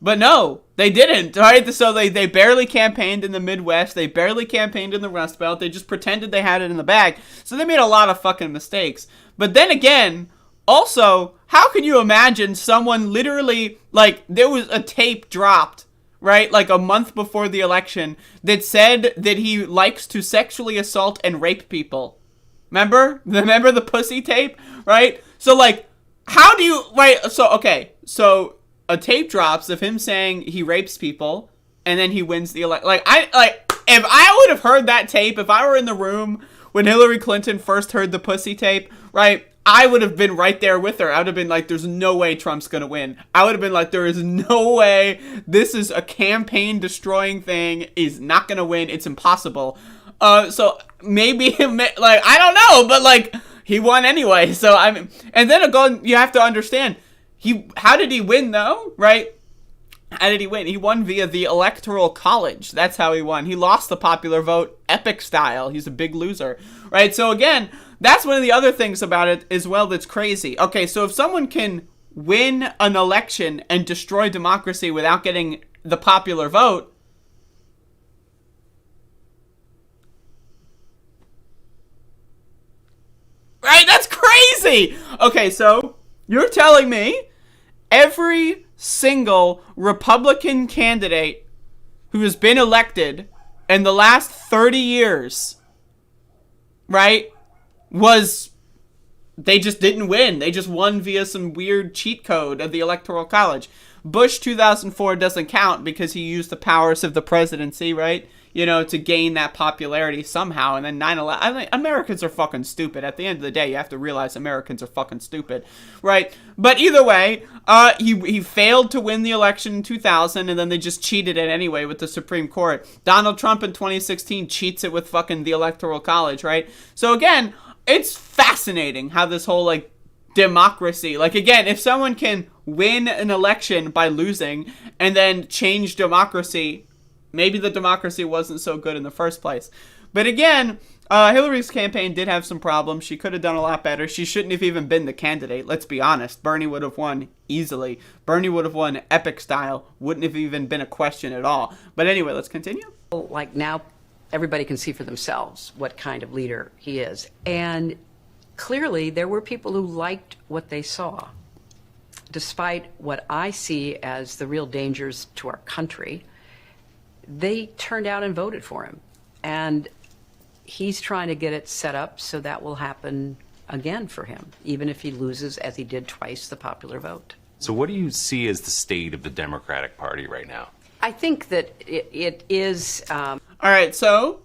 But no, they didn't, right? So they barely campaigned in the Midwest. They barely campaigned in the Rust Belt. They just pretended they had it in the bag. So they made a lot of fucking mistakes. But then again, also, how can you imagine someone literally, like, there was a tape dropped, right, like a month before the election that said that he likes to sexually assault and rape people. Remember the pussy tape, right? So, like, how do you, right, so, okay, so a tape drops of him saying he rapes people, and then he wins the election. If I would have heard that tape, if I were in the room when Hillary Clinton first heard the pussy tape, right, I would have been right there with her. I would have been like, there's no way Trump's going to win. I would have been like, there is no way. This is a campaign-destroying thing. He's not going to win. It's impossible. So maybe, like, I don't know, but, like, he won anyway. So, I mean, and then again, you have to understand, how did he win, though, right? How did he win? He won via the Electoral College. That's how he won. He lost the popular vote epic style. He's a big loser, right? So, again, that's one of the other things about it as well that's crazy. Okay, so if someone can win an election and destroy democracy without getting the popular vote, right? That's crazy! Okay, so you're telling me every single Republican candidate who has been elected in the last 30 years, right, they just didn't win. They just won via some weird cheat code of the Electoral College. Bush 2004 doesn't count because he used the powers of the presidency, right? You know, to gain that popularity somehow. And then 9/11. I mean, Americans are fucking stupid. At the end of the day, you have to realize Americans are fucking stupid, right? But either way, he failed to win the election in 2000, and then they just cheated it anyway with the Supreme Court. Donald Trump in 2016 cheats it with fucking the Electoral College, right? So again, it's fascinating how this whole, like, democracy, like, again, if someone can win an election by losing and then change democracy, maybe the democracy wasn't so good in the first place. But again, Hillary's campaign did have some problems. She could have done a lot better. She shouldn't have even been the candidate. Let's be honest. Bernie would have won easily. Bernie would have won epic style. Wouldn't have even been a question at all. But anyway, let's continue. Like, now everybody can see for themselves what kind of leader he is. And clearly there were people who liked what they saw, despite what I see as the real dangers to our country. They turned out and voted for him. And he's trying to get it set up so that will happen again for him, even if he loses, as he did twice, the popular vote. So what do you see as the state of the Democratic Party right now? I think that it is... All right, so,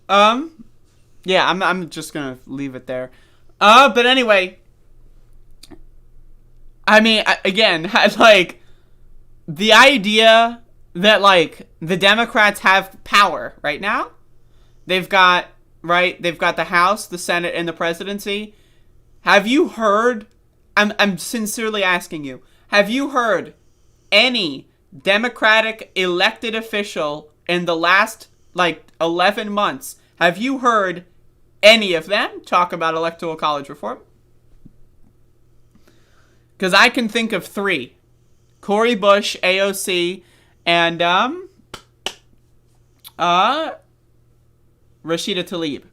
yeah, I'm just going to leave it there. But anyway, I mean, again, like, the idea that, like, the Democrats have power right now. They've got the House, the Senate, and the presidency. Have you heard, I'm sincerely asking you, have you heard any Democratic elected official in the last, like, 11 months, have you heard any of them talk about Electoral College reform? Because I can think of 3. Cori Bush, AOC, and Rashida Tlaib.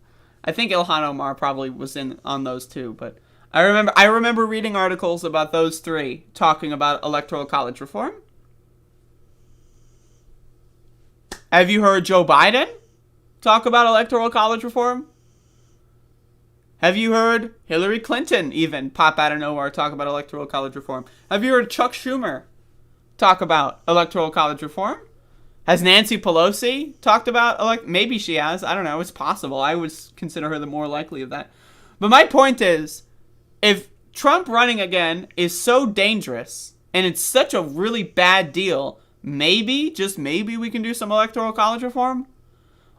I think Ilhan Omar probably was in on those too, but I remember reading articles about those 3 talking about Electoral College reform. Have you heard Joe Biden talk about Electoral College reform? Have you heard Hillary Clinton even pop out of nowhere talk about Electoral College reform? Have you heard Chuck Schumer talk about Electoral College reform? Has Nancy Pelosi talked about, maybe she has, I don't know, it's possible. I would consider her the more likely of that. But my point is, if Trump running again is so dangerous, and it's such a really bad deal, maybe, just maybe, we can do some electoral college reform.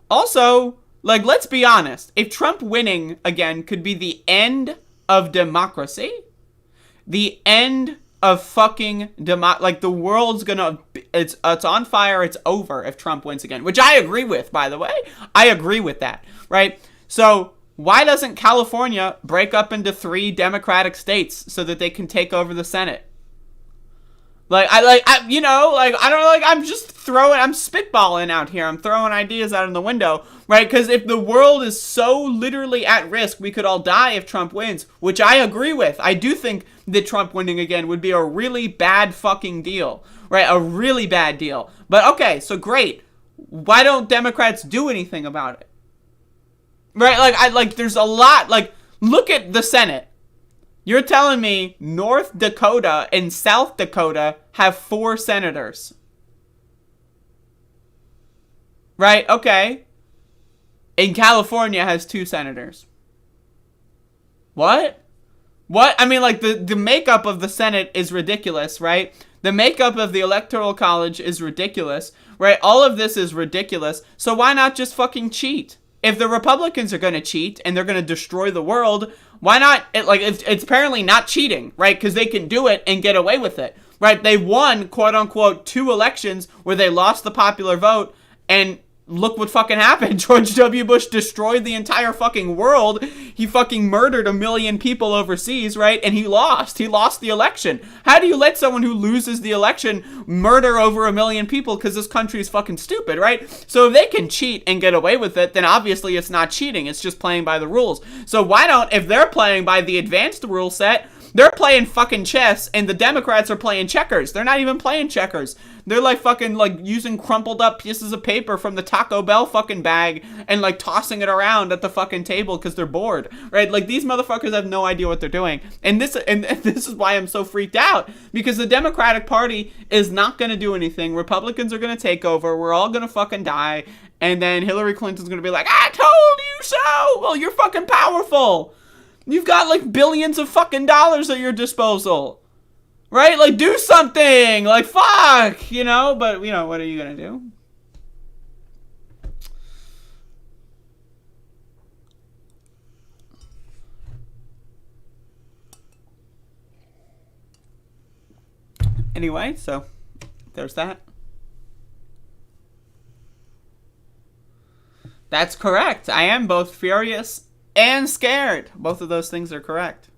Also, like, let's be honest. If Trump winning again could be the end of democracy, the end of fucking like, the world's gonna, it's on fire, it's over if Trump wins again, which I agree with, by the way. I agree with that, right? So why doesn't California break up into 3 Democratic states so that they can take over the Senate? Like, I don't know, like, I'm spitballing out here. I'm throwing ideas out in the window, right? Because if the world is so literally at risk, we could all die if Trump wins, which I agree with. I do think that Trump winning again would be a really bad fucking deal, right? A really bad deal. But okay, so great. Why don't Democrats do anything about it? Right? There's a lot, look at the Senate. You're telling me North Dakota and South Dakota have 4 senators. Right? Okay. And California has 2 senators. What? What? I mean, like, the makeup of the Senate is ridiculous, right? The makeup of the Electoral College is ridiculous, right? All of this is ridiculous. So why not just fucking cheat? If the Republicans are going to cheat and they're going to destroy the world, why not? It's apparently not cheating, right? Because they can do it and get away with it, right? They won, quote unquote, 2 elections where they lost the popular vote, and look what fucking happened. George W. Bush destroyed the entire fucking world. He fucking murdered 1 million people overseas, right? And he lost. He lost the election. How do you let someone who loses the election murder over 1 million people because this country is fucking stupid, right? So if they can cheat and get away with it, then obviously it's not cheating. It's just playing by the rules. So why don't, if they're playing by the advanced rule set, they're playing fucking chess, and the Democrats are playing checkers. They're not even playing checkers. They're fucking using crumpled up pieces of paper from the Taco Bell fucking bag and tossing it around at the fucking table because they're bored, right? These motherfuckers have no idea what they're doing. And this is why I'm so freaked out, because the Democratic Party is not going to do anything. Republicans are going to take over. We're all going to fucking die. And then Hillary Clinton's going to be like, I told you so. Well, you're fucking powerful. You've got billions of fucking dollars at your disposal, right? Do something, fuck, but what are you gonna do? Anyway, so there's that. That's correct. I am both furious and scared. Both of those things are correct.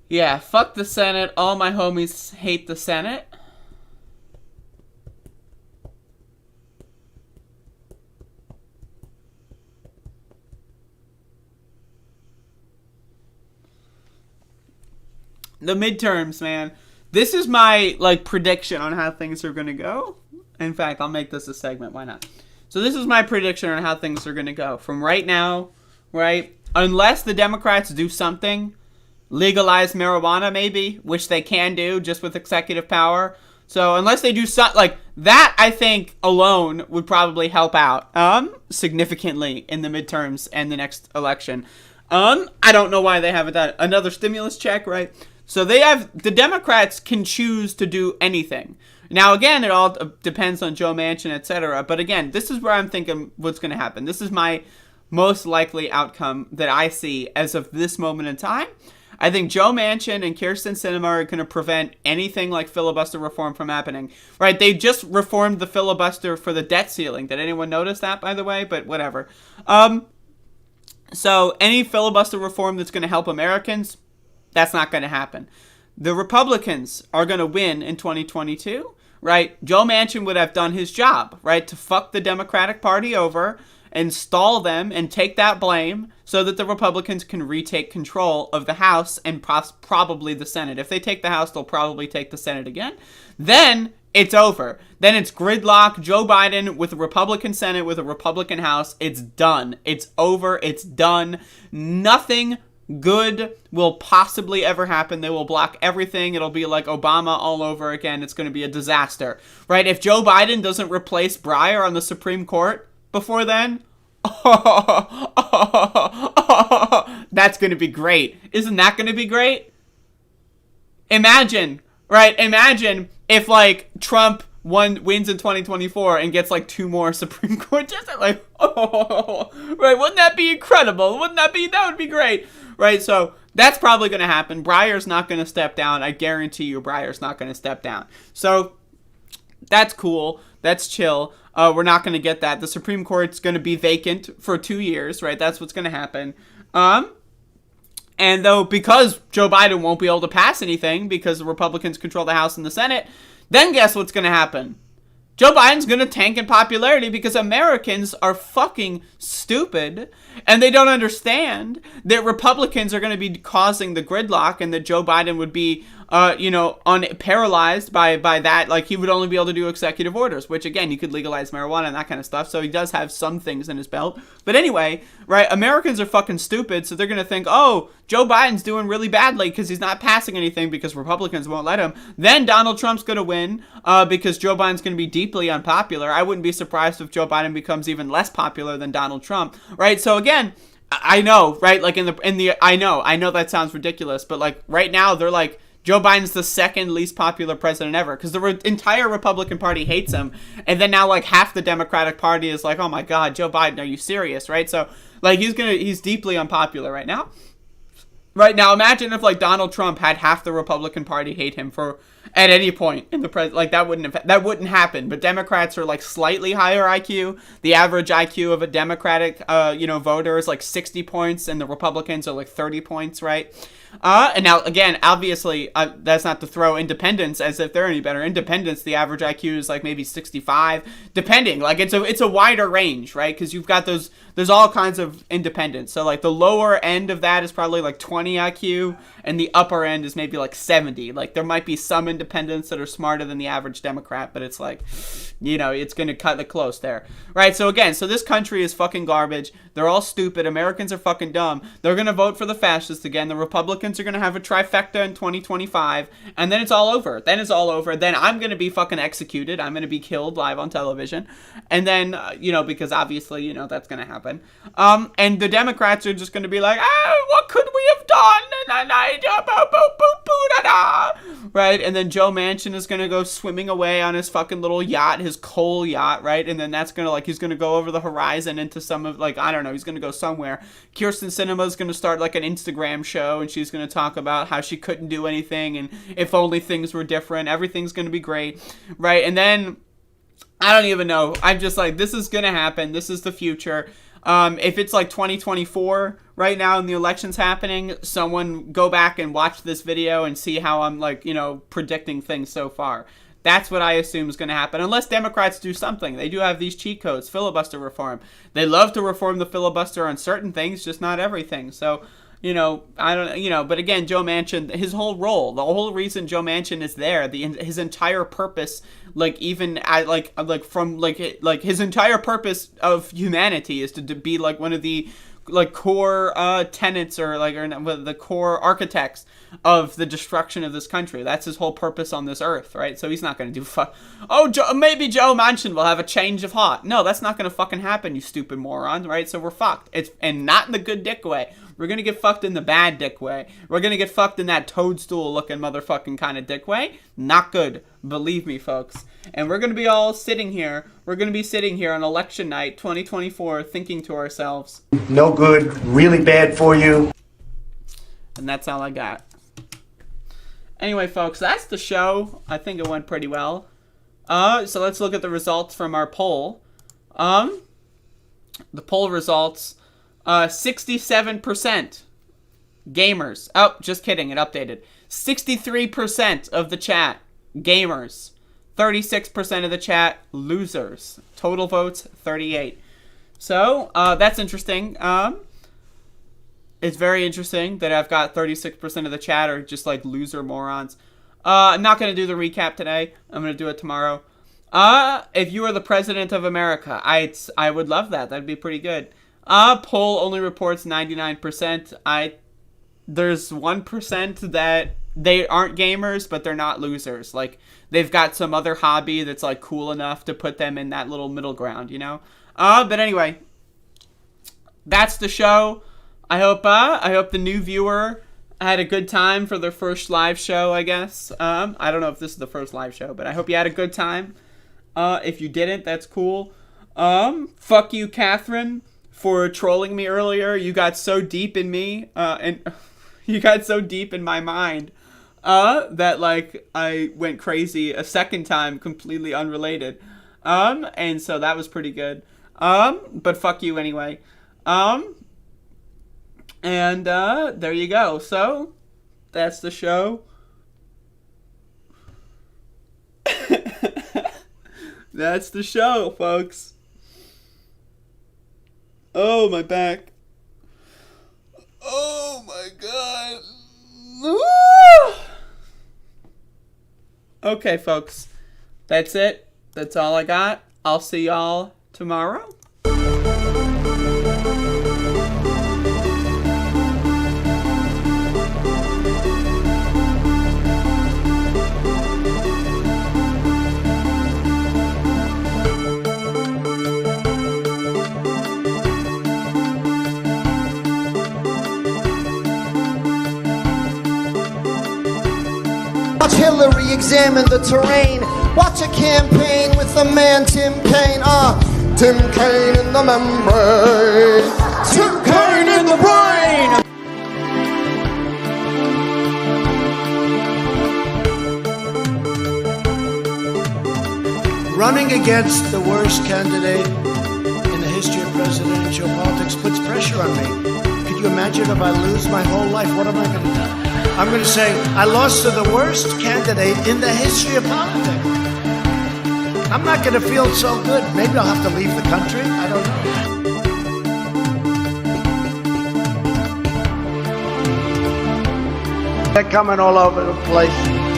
Yeah, fuck the Senate. All my homies hate the Senate. The midterms, man. This is my, prediction on how things are going to go. In fact, I'll make this a segment. Why not? So this is my prediction on how things are going to go. From right now, right? Unless the Democrats do something, legalize marijuana maybe, which they can do just with executive power. So unless they do something, that, I think, alone would probably help out significantly in the midterms and the next election. I don't know why they haven't done another stimulus check, right? So the Democrats can choose to do anything. Now, again, it all depends on Joe Manchin, etc. But again, this is where I'm thinking what's going to happen. This is my most likely outcome that I see as of this moment in time. I think Joe Manchin and Kyrsten Sinema are going to prevent anything like filibuster reform from happening. Right? They just reformed the filibuster for the debt ceiling. Did anyone notice that, by the way? But whatever. So any filibuster reform that's going to help Americans, that's not going to happen. The Republicans are going to win in 2022, right? Joe Manchin would have done his job, right? To fuck the Democratic Party over and stall them and take that blame so that the Republicans can retake control of the House and probably the Senate. If they take the House, they'll probably take the Senate again. Then it's over. Then it's gridlock. Joe Biden with a Republican Senate, with a Republican House. It's done. It's over. It's done. Nothing good will possibly ever happen. They will block everything. It'll be like Obama all over again. It's going to be a disaster, right? If Joe Biden doesn't replace Breyer on the Supreme Court before then, that's going to be great. Isn't that going to be great? Imagine, right? Imagine if, like, Trump wins in 2024 and gets, like, 2 more Supreme Court justices. Like, right? Wouldn't that be incredible? That would be great, right? So that's probably going to happen. Breyer's not going to step down. I guarantee you Breyer's not going to step down. So that's cool. That's chill. We're not going to get that. The Supreme Court's going to be vacant for 2 years, right? That's what's going to happen. And though, because Joe Biden won't be able to pass anything because the Republicans control the House and the Senate, then guess what's going to happen? Joe Biden's going to tank in popularity because Americans are fucking stupid and they don't understand that Republicans are going to be causing the gridlock and that Joe Biden would be, paralyzed by that. Like, he would only be able to do executive orders, which, again, you could legalize marijuana and that kind of stuff. So he does have some things in his belt. But anyway, right, Americans are fucking stupid. So they're going to think, oh, Joe Biden's doing really badly because he's not passing anything because Republicans won't let him. Then Donald Trump's going to win because Joe Biden's going to be deeply unpopular. I wouldn't be surprised if Joe Biden becomes even less popular than Donald Trump, right? So again, I know, right? Like I know that sounds ridiculous, but like right now they're like, Joe Biden's the second least popular president ever because the entire Republican Party hates him. And then now like half the Democratic Party is like, oh my God, Joe Biden, are you serious? Right? So like he's deeply unpopular right now. Right now, imagine if like Donald Trump had half the Republican Party hate him for at any point in the like that wouldn't happen. But Democrats are like slightly higher IQ. The average IQ of a Democratic voter is like 60 points, and the Republicans are like 30 points, right? And now again, obviously, that's not to throw independents as if they're any better. Independents, the average IQ is like maybe 65, depending. Like it's a wider range, right? Because you've got there's all kinds of independents. So like the lower end of that is probably like 20 IQ, and the upper end is maybe like 70. Like there might be some independents that are smarter than the average Democrat, but it's like, it's going to cut it close there, right? So again, this country is fucking garbage. They're all stupid. Americans are fucking dumb. They're going to vote for the fascists again. The Republicans are going to have a trifecta in 2025, and then it's all over. Then I'm going to be fucking executed. I'm going to be killed live on television. And then, because obviously, that's going to happen. And the Democrats are just going to be like, what could we have done? Right? And then Joe Manchin is going to go swimming away on his fucking little yacht, his coal yacht, right? And then that's going to he's going to go over the horizon into some of I don't know, he's going to go somewhere. Kirsten Sinema is going to start like an Instagram show, and she's going to talk about how she couldn't do anything, and if only things were different, everything's going to be great, right? And then I don't even know. I'm just like, this is going to happen. This is the future. If it's like 2024 right now and the election's happening, someone go back and watch this video and see how I'm predicting things so far. That's what I assume is going to happen, unless Democrats do something. They do have these cheat codes, filibuster reform. They love to reform the filibuster on certain things, just not everything. So, I don't, but again, Joe Manchin, his whole role, the whole reason Joe Manchin is there, his entire purpose, his entire purpose of humanity is to be like one of the core tenets or the core architects of the destruction of this country. That's his whole purpose on this earth, right? So he's not going to do maybe Joe Manchin will have a change of heart. No, that's not going to fucking happen, you stupid morons, right? So we're fucked. And not in the good dick way. We're going to get fucked in the bad dick way. We're going to get fucked in that toadstool looking motherfucking kind of dick way. Not good. Believe me, folks. And we're going to be all sitting here. We're going to be sitting here on election night 2024 thinking to ourselves, no good, really bad for you. And that's all I got. Anyway, folks, that's the show. I think it went pretty well. So let's look at the results from our poll. The poll results, 67% gamers. Oh, just kidding. It updated. 63% of the chat, gamers. 36% of the chat, losers. Total votes, 38. So, that's interesting. It's very interesting that I've got 36% of the chat are just like loser morons. I'm not going to do the recap today. I'm going to do it tomorrow. If you are the president of America, I would love that. That'd be pretty good. Poll only reports 99%. there's 1% that they aren't gamers, but they're not losers. Like, they've got some other hobby that's, like, cool enough to put them in that little middle ground, you know? But anyway, that's the show. I hope the new viewer had a good time for their first live show, I guess. I don't know if this is the first live show, but I hope you had a good time. If you didn't, that's cool. Fuck you, Catherine, for trolling me earlier. You got so deep in me, and you got so deep in my mind, that, like, I went crazy a second time, completely unrelated. And so that was pretty good. But fuck you anyway. And there you go. So, that's the show. That's the show, folks. Oh, my back. Oh, my God. Okay, folks. That's it. That's all I got. I'll see y'all tomorrow. Watch Hillary examine the terrain. Watch a campaign with the man Tim Kaine. Tim Kaine in the membrane. Tim Kaine in the brain. Running against the worst candidate in the history of presidential politics puts pressure on me. Could you imagine if I lose my whole life? What am I going to do? I'm going to say, I lost to the worst candidate in the history of politics. I'm not going to feel so good. Maybe I'll have to leave the country. I don't know. They're coming all over the place.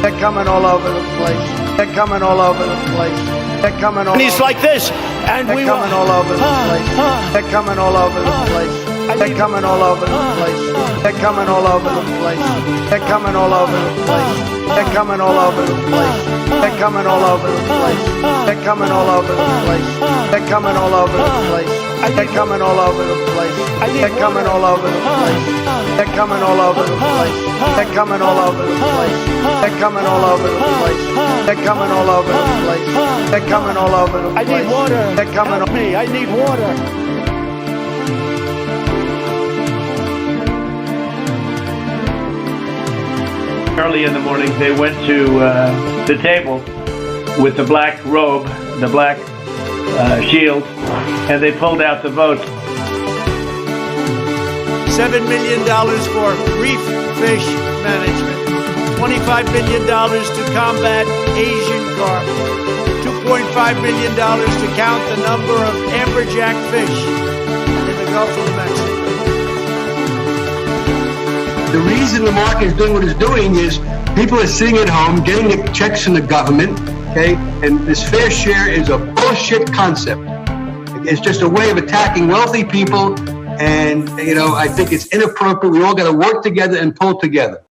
They're coming all over the place. They're coming all over the place. They're coming all over the place. And he's like this. And we're coming all over the place. They're coming all over the place. They're coming all over the place. They're coming all over the place. They're coming all over the place. They're coming all over the place. They're coming all over the place. They're coming all over the place. They're coming all over the place. They're coming all over the place. They're coming all over the place. They're coming all over the place. They're coming all over the place. They're coming all over the place. They're coming all over the place. They're coming all over the place. I need water. They're coming on me. I need water. Early in the morning, they went to the table with the black robe, the black shield, and they pulled out the vote. $7 million for reef fish management. $25 million to combat Asian carp. $2.5 million to count the number of amberjack fish in the Gulf of Mexico. The reason the market is doing what it's doing is people are sitting at home getting the checks from the government, okay? And this fair share is a bullshit concept. It's just a way of attacking wealthy people, and, you know, I think it's inappropriate. We all got to work together and pull together.